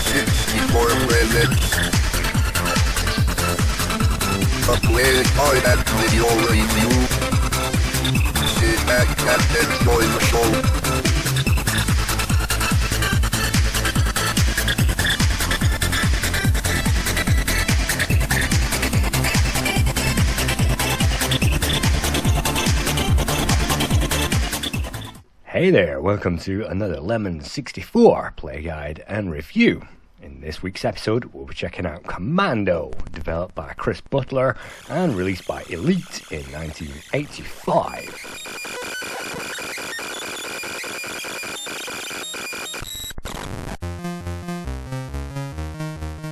C64 presents a Playguide and video review. Sit back and enjoy the show. Hey there, welcome to another Lemon 64 play guide and review. In this week's episode, we'll be checking out Commando, developed by Chris Butler and released by Elite in 1985.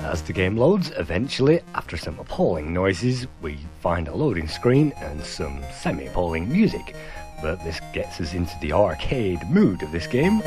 As the game loads, eventually, after some appalling noises, we find a loading screen and some semi-appalling music. But this gets us into the arcade mood of this game.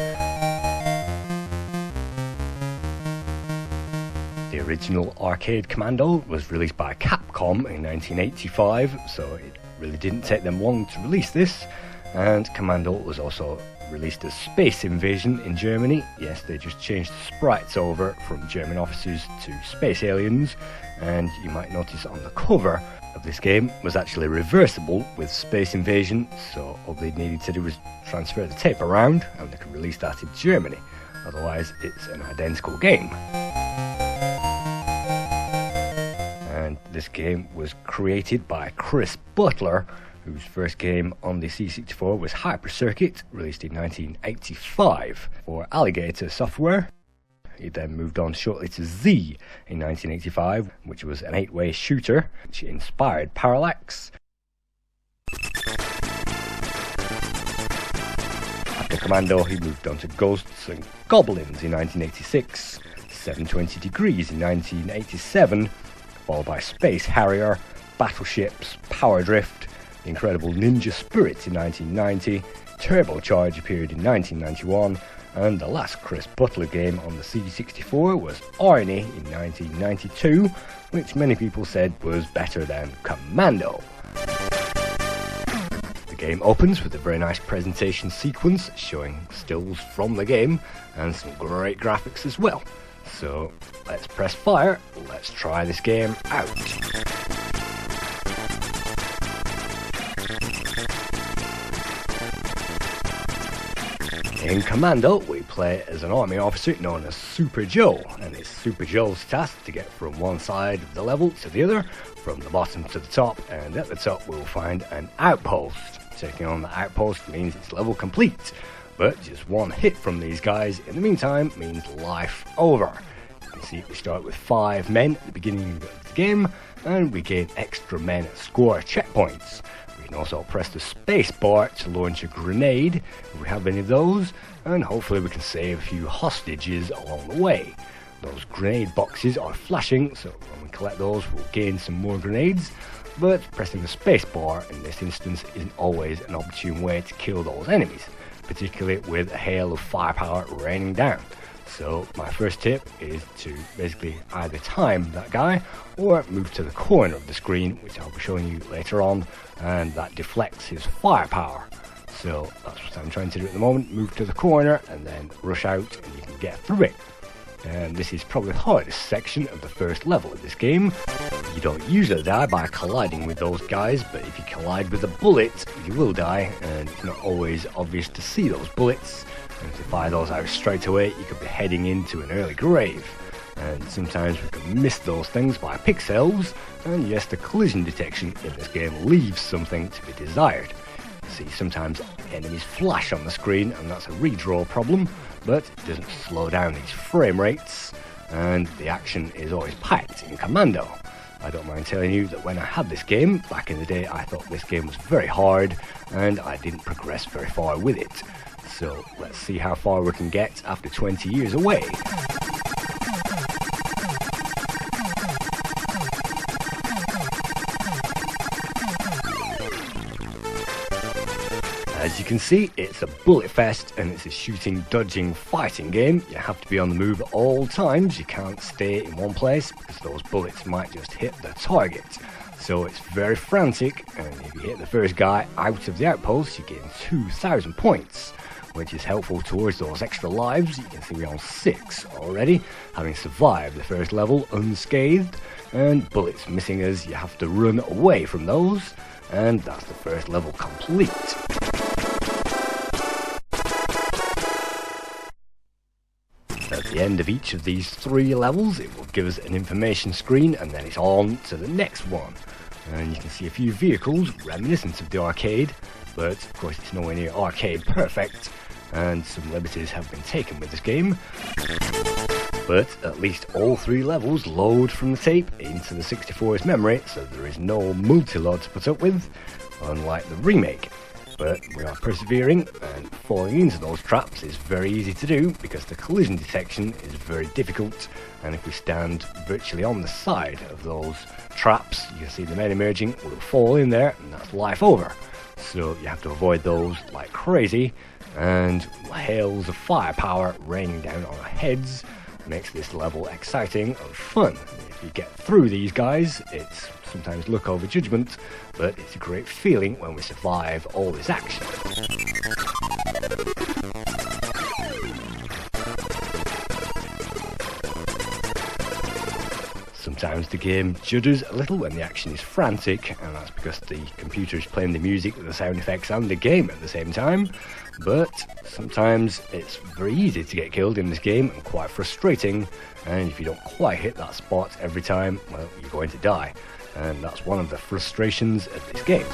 The original arcade Commando was released by Capcom in 1985, so it really didn't take them long to release this. And Commando was also released as Space Invasion in Germany. Yes, they just changed the sprites over from German officers to space aliens, and you might notice on the cover of this game was actually reversible with Space Invasion, so all they needed to do was transfer the tape around and they could release that in Germany. Otherwise, it's an identical game. And this game was created by Chris Butler, whose first game on the C64 was Hyper Circuit, released in 1985 for Alligator Software. He then moved on shortly to Z in 1985, which was an 8-way shooter which inspired Parallax. After Commando, he moved on to Ghosts and Goblins in 1986, 720 Degrees in 1987, followed by Space Harrier, Battleships, Power Drift, The Incredible Ninja Spirit in 1990, Turbocharge appeared in 1991, and the last Chris Butler game on the C64 was Arnie in 1992, which many people said was better than Commando. The game opens with a very nice presentation sequence showing stills from the game and some great graphics as well. So let's press fire, let's try this game out. In Commando, we play as an army officer known as Super Joe, and it's Super Joe's task to get from one side of the level to the other, from the bottom to the top, and at the top we'll find an outpost. Taking on the outpost means it's level complete, but just one hit from these guys in the meantime means life over. You can see we start with 5 men at the beginning of the game, and we gain extra men at score checkpoints. We can also press the space bar to launch a grenade if we have any of those, and hopefully we can save a few hostages along the way. Those grenade boxes are flashing, so when we collect those we'll gain some more grenades, but pressing the space bar in this instance isn't always an opportune way to kill those enemies, particularly with a hail of firepower raining down. So my first tip is to basically either time that guy or move to the corner of the screen, which I'll be showing you later on, and that deflects his firepower. So that's what I'm trying to do at the moment, move to the corner and then rush out and you can get through it. And this is probably the hardest section of the first level of this game. You don't usually die by colliding with those guys, but if you collide with a bullet, you will die, and it's not always obvious to see those bullets. And to fire those out straight away, you could be heading into an early grave. And sometimes we can miss those things by pixels, and yes, the collision detection in this game leaves something to be desired. See, sometimes enemies flash on the screen, and that's a redraw problem, but it doesn't slow down these frame rates, and the action is always packed in Commando. I don't mind telling you that when I had this game, back in the day, I thought this game was very hard, and I didn't progress very far with it. So let's see how far we can get after 20 years away. As you can see, it's a bullet fest and it's a shooting, dodging, fighting game. You have to be on the move at all times. You can't stay in one place because those bullets might just hit the target. So it's very frantic, and if you hit the first guy out of the outpost, you gain 2,000 points, which is helpful towards those extra lives. You can see we're on 6 already, having survived the first level unscathed, and bullets missing us. You have to run away from those, and that's the first level complete. At the end of each of these 3 levels, it will give us an information screen, and then it's on to the next one. And you can see a few vehicles reminiscent of the arcade, but of course it's nowhere near arcade perfect, and some liberties have been taken with this game. But at least all 3 levels load from the tape into the 64's memory, so there is no multi-load to put up with, unlike the remake. But we are persevering, and falling into those traps is very easy to do because the collision detection is very difficult, and if we stand virtually on the side of those traps, you can see the men emerging will fall in there, and that's life over. So you have to avoid those like crazy, and hails of firepower raining down on our heads makes this level exciting and fun. If you get through these guys, it's sometimes luck over judgment, but it's a great feeling when we survive all this action. Sometimes the game judders a little when the action is frantic, and that's because the computer is playing the music with the sound effects and the game at the same time. But sometimes it's very easy to get killed in this game and quite frustrating, and if you don't quite hit that spot every time, well, you're going to die. And that's one of the frustrations of this game.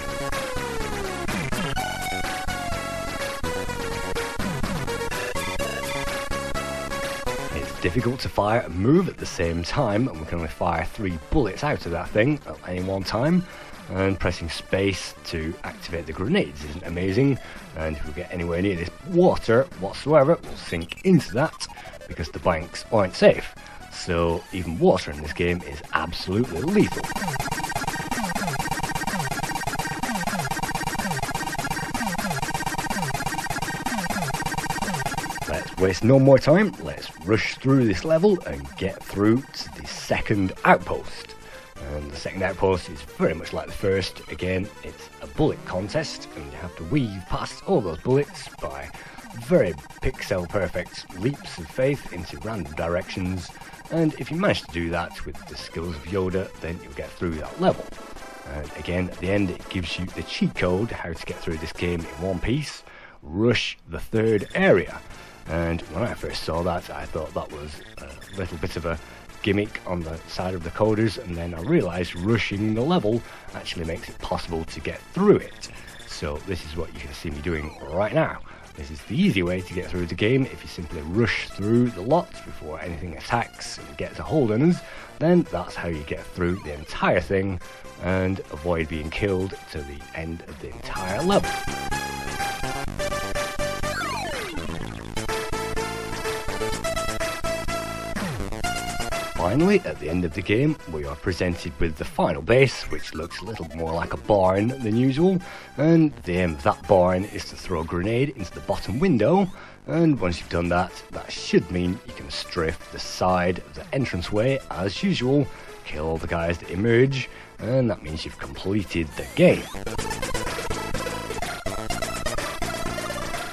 It's difficult to fire and move at the same time, and we can only fire 3 bullets out of that thing at any one time. And pressing space to activate the grenades isn't amazing, and if we get anywhere near this water whatsoever, we'll sink into that because the banks aren't safe. So even water in this game is absolutely lethal. Let's waste no more time, let's rush through this level and get through to the second outpost. And the second outpost is very much like the first. Again, it's a bullet contest, and you have to weave past all those bullets by very pixel perfect leaps of faith into random directions, and if you manage to do that with the skills of Yoda, then you'll get through that level. And again, at the end, it gives you the cheat code how to get through this game in one piece. Rush the 3rd area. And when I first saw that, I thought that was a little bit of a gimmick on the side of the coders, and then I realised rushing the level actually makes it possible to get through it. So this is what you can see me doing right now. This is the easy way to get through the game. If you simply rush through the lot before anything attacks and gets a hold on us, then that's how you get through the entire thing and avoid being killed to the end of the entire level. Finally, at the end of the game, we are presented with the final base, which looks a little more like a barn than usual, and the aim of that barn is to throw a grenade into the bottom window, and once you've done that, that should mean you can strafe the side of the entranceway as usual, kill all the guys that emerge, and that means you've completed the game.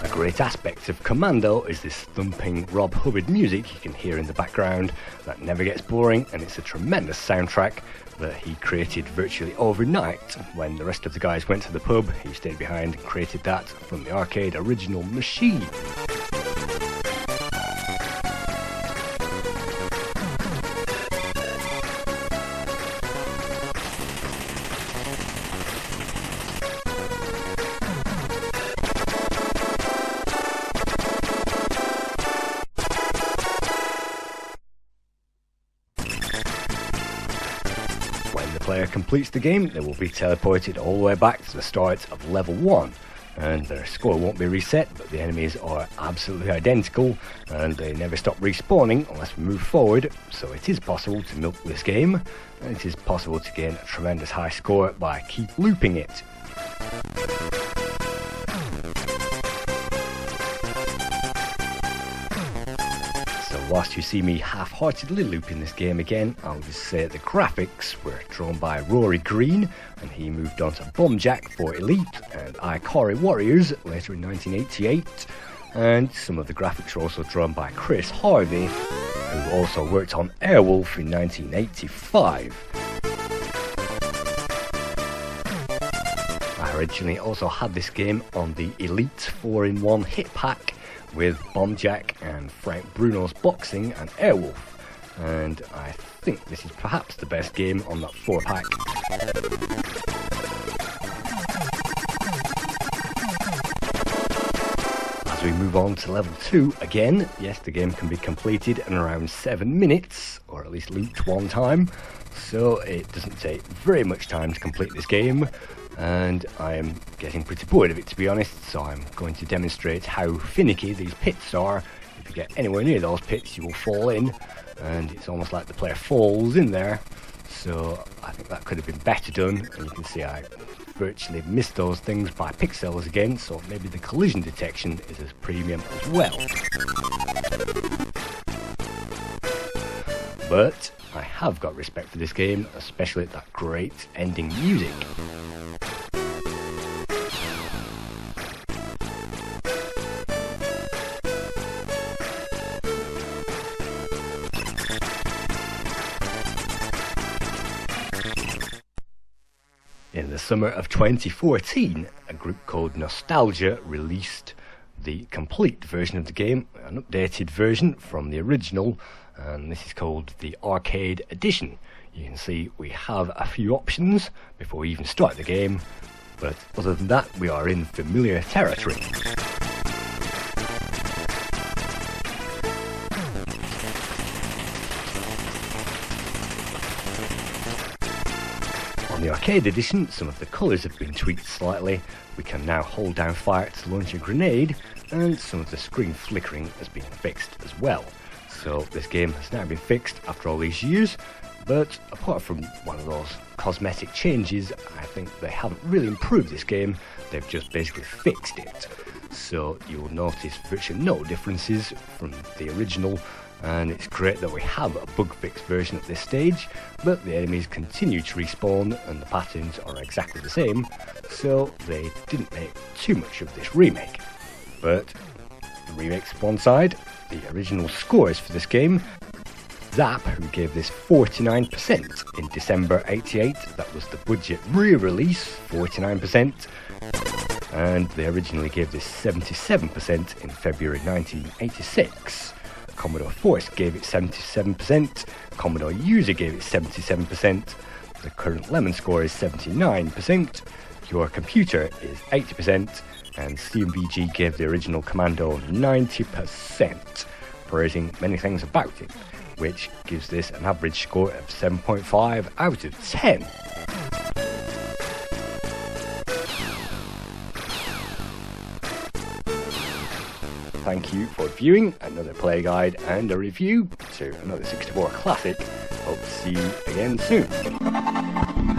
A great aspect of Commando is this thumping Rob Hubbard music you can hear in the background that never gets boring, and it's a tremendous soundtrack that he created virtually overnight. When the rest of the guys went to the pub, he stayed behind and created that from the arcade original machine. When the player completes the game, they will be teleported all the way back to the start of level 1, and their score won't be reset, but the enemies are absolutely identical and they never stop respawning unless we move forward, so it is possible to milk this game, and it is possible to gain a tremendous high score by keep looping it. Whilst you see me half-heartedly looping this game again, I'll just say the graphics were drawn by Rory Green, and he moved on to Bombjack for Elite and Ikari Warriors later in 1988. and some of the graphics are also drawn by Chris Harvey, who also worked on Airwolf in 1985. I originally also had this game on the Elite 4-in-1 hit pack with Bomb Jack and Frank Bruno's Boxing and Airwolf, and I think this is perhaps the best game on that 4-pack. As we move on to level 2 again, yes, the game can be completed in around 7 minutes, or at least looped one time, so it doesn't take very much time to complete this game, and I am getting pretty bored of it, to be honest, so I'm going to demonstrate how finicky these pits are. If you get anywhere near those pits, you will fall in, and it's almost like the player falls in there, so I think that could have been better done, and you can see I virtually missed those things by pixels again, so maybe the collision detection is as premium as well. But I have got respect for this game, especially that great ending music. In the summer of 2014, a group called Nostalgia released the complete version of the game, an updated version from the original, and this is called the Arcade Edition. You can see we have a few options before we even start the game, but other than that we are in familiar territory. On the Arcade Edition, some of the colours have been tweaked slightly. We can now hold down fire to launch a grenade, and some of the screen flickering has been fixed as well. So this game has now been fixed after all these years, but apart from one of those cosmetic changes, I think they haven't really improved this game, they've just basically fixed it. So you'll notice virtually no differences from the original, and it's great that we have a bug fixed version at this stage, but the enemies continue to respawn and the patterns are exactly the same, so they didn't make too much of this remake. But the remake's one side, the original scores for this game, Zap, who gave this 49% in December 88, that was the budget re-release, 49%, and they originally gave this 77% in February 1986. Commodore Force gave it 77%, Commodore User gave it 77%, the current Lemon score is 79%, Your Computer is 80%, and CMVG gave the original Commando 90%, praising many things about it, which gives this an average score of 7.5 out of 10. Thank you for viewing another Playguide and a review to another 64 classic. Hope to see you again soon.